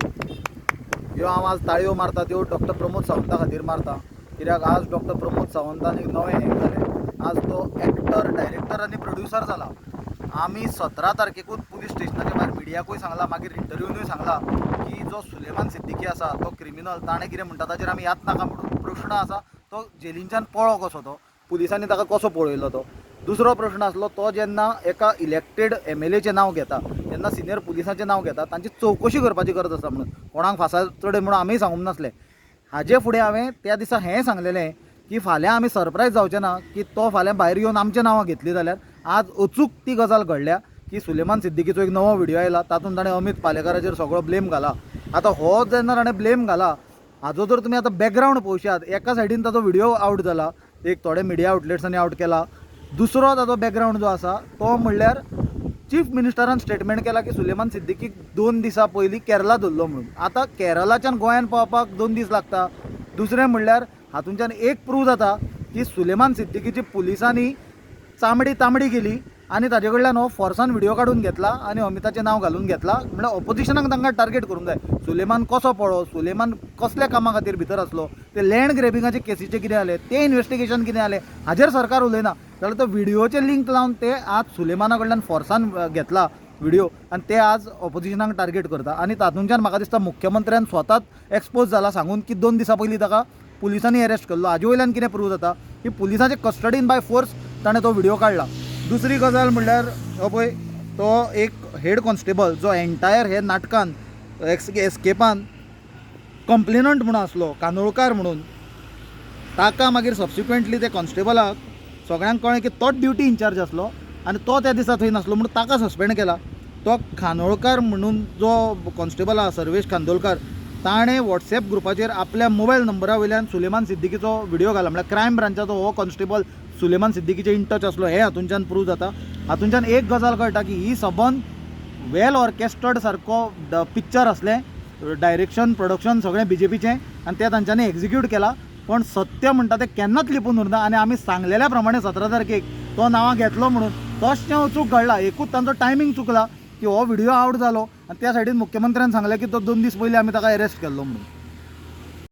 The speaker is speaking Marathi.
ह्यो हांव आज ताळयो मारता त्यो डॉक्टर प्रमोद सावंता खातीर मारता, कित्याक आज डॉक्टर प्रमोद सावंतान एक नवें हें जालें। आज तो एक्टर, डायरेक्टर आनी प्रोड्युसर जाला। आमी 17 तारखेकूच पुलीस स्टेशनाच्या भायर मिडियाकूय सांगला, मागीर इंटरव्यूनूय सांगला की जो सुलेमान सिद्दीकी आसा तो क्रिमिनल, ताणें कितें म्हणटा ताचेर आमी याद नाका म्हणून। प्रश्न आसा तो जेलींच्यान पळो कसो, तो पुलिसांनी ताका कसो पळयलो तो। दुसरो प्रश्न आसलो तो जेन्ना एका इलेक्टेड MLAचें नांव घेता, जेन्ना सिनियर पुलिसांचें नांव घेता, तांची चवकशी करपाची गरज आसा म्हणून, कोणाक फासा चडय म्हणून आमीय सांगूंक नासले। हाजे फुडें हांवें त्या दिसा हें सांगलेलें की फाल्यां आमी सरप्रायज जावचे ना की तो फाल्यां भायर येवन आमचें नांवां घेतली जाल्यार आज अचूक ती गजाल घडल्या की सुलेमान सिद्दीकीचो एक नवो व्हिडिओ आयला, तातूंत ताणें अमित पालेकराचेर सगळो ब्लेम घाला। आतां हो जेन्ना ताणें ब्लेम घाला, हाजो जर तुमी आतां बॅकग्रावंड पळोवशात, एका सायडीन ताचो व्हिडिओ आउट जाला, एक थोडे मिडिया आउटलेट्सांनी आउट केला। दुसरो ताचो बॅकग्रावंड जो आसा तो म्हणल्यार चीफ मिनिस्टरान स्टेटमेंट केला की सुलेमान सिद्दीकीक 2 दिसां पयलीं केरला धरलो म्हणून। आतां केरलाच्यान गोंयान पावपाक 2 दीस लागता। दुसरें म्हणल्यार हातूंतल्यान एक प्रूव जाता की सुलेमान सिद्दीकीची पुलिसांनी चामडी तांबडी केली आनी ताजे कडल्यान हो फोर्सान व्हिडिओ काडून घेतला आनी अमिताचें नांव घालून घेतला। म्हणल्यार ऑपोजिशनाक तांकां टार्गेट करूंक जाय। सुलेमान कसो पळो, सुलेमान कसल्या कामा खातीर भितर आसलो, ते लँड ग्रेबिंगाचे केसीचे कितें जालें, ते इन्व्हेस्टिगेशन कितें जालें, हाजेर सरकार उलयना। जाल्यार तो व्हिडिओचे लिंक लावन ते आज सुलेमाना कडल्यान फोर्सान घेतला व्हिडिओ आनी ते आज ऑपोजिशनाक टार्गेट करता। आनी तातूंतल्यान म्हाका दिसता मुख्यमंत्र्यान स्वताच एक्सपोज जाला सांगून की 2 दिसां पयलीं ताका पुलिसांनी अरेस्ट केल्लो। हाजे वयल्यान कितें प्रूव जाता की पुलिसांचे कस्टडीन बाय फोर्स ताणें तो व्हिडिओ काडला। दुसरी गजाल म्हणल्यार हो पळय तो एक हेड कॉन्स्टेबल जो एंटायर हे नाटकान एस्केपान कंप्लेनंट म्हणून आसलो, कांदोळकार म्हणून, ताका मागीर सबसिक्वेंटली ते कॉन्स्टेबलाक सगळ्यांक कळ्ळें की तोच ड्युटी इन्चार्ज आसलो आनी तो त्या दिसा थंय नासलो म्हणून ताका सस्पेंड केला। तो खानोळकार म्हणून जो कॉन्स्टेबल आसा सर्वेश कांदोळकार, ताणें वॉट्सॅप ग्रुपाचेर आपल्या मोबायल नंबरा वयल्यान सुलेमान सिद्दीकीचो व्हिडिओ घाला। म्हळ्यार क्रायम ब्रांचाचो हो कॉन्स्टेबल सुलेमान सिद्दीकीचे इन टच आसलो हें हातूंतल्यान प्रूव जाता। हातूंतल्यान एक गजाल कळटा की ही सबंद वेल ऑर्केस्ट्रड सारको पिक्चर असलें, डायरेक्शन प्रोडक्शन सगळें BJPचें आनी तें तांच्यांनी एक्झिक्यूट केला। पण सत्य म्हणटा तें केन्नाच लिपून उरना आनी आमी सांगलेल्या प्रमाणे 17 तारखेक तो नांवां घेतलो म्हणून तशें अचूक घडला। एकूच तांचो टायमींग चुकला की हो व्हिडिओ आउट जालो आनी त्या सायडीन मुख्यमंत्र्यान सांगलें की तो 2 दीस पयलीं आमी ताका अरेस्ट केल्लो म्हणून।